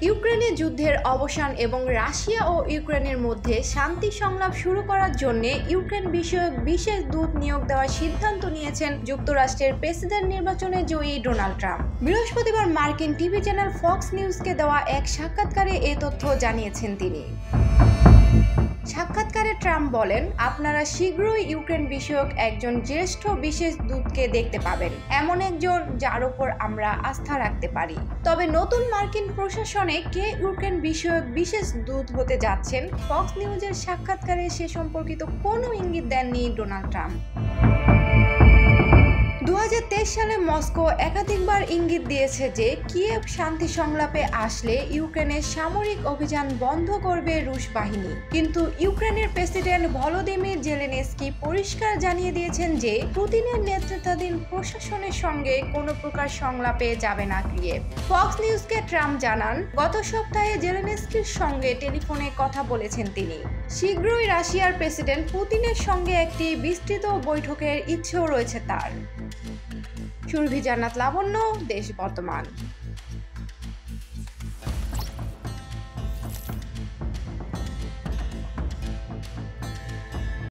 ইউক্রেনের যুদ্ধের অবসান এবং রাশিয়া ও ইউক্রেনের মধ্যে শান্তি সংলাপ শুরু করার জন্য ইউক্রেন বিষয়ক বিশেষ দূত নিয়োগ দেওয়ার সিদ্ধান্ত নিয়েছেন যুক্তরাষ্ট্রের প্রেসিডেন্ট নির্বাচনে জয়ী ডোনাল্ড ট্রাম্প। বৃহস্পতিবার মার্কিন টিভি চ্যানেল ফক্স নিউজকে দেওয়া এক সাক্ষাৎকারে এ তথ্য জানিয়েছেন তিনি। সাক্ষাৎকারে ট্রাম্প বলেন, আপনারা শীঘ্রই ইউক্রেন বিষয়ক একজন জ্যেষ্ঠ বিশেষ দূতকে দেখতে পাবেন, এমন একজন যার উপর আমরা আস্থা রাখতে পারি। তবে নতুন মার্কিন প্রশাসনে কে ইউক্রেন বিষয়ক বিশেষ দূত হতে যাচ্ছেন, ফক্স নিউজের সাক্ষাৎকারে সে সম্পর্কিত কোনো ইঙ্গিত দেননি ডোনাল্ড ট্রাম্প। 2023 সালে মস্কো একাধিকবার ইঙ্গিত দিয়েছে যে কিয়েভ শান্তি সংলাপে আসলে ইউক্রেনের সামরিক অভিযান বন্ধ করবে রুশ বাহিনী, কিন্তু ইউক্রেনের প্রেসিডেন্ট ভলোদিমির জেলেনস্কি পরিষ্কার জানিয়ে দিয়েছেন যে পুতিনের নেতৃত্বাধীন প্রশাসনের সঙ্গে কোনো প্রকার সংলাপে যাবে না কিয়েভ। ফক্স নিউজকে ট্রাম্প জানান, গত সপ্তাহে জেলেনস্কির সঙ্গে টেলিফোনে কথা বলেছেন তিনি। শীঘ্রই রাশিয়ার প্রেসিডেন্ট পুতিনের সঙ্গে একটি বিস্তৃত বৈঠকের ইচ্ছেও রয়েছে তার। সুরভি জান্নাত লাবণ্য, দেশ বর্তমান।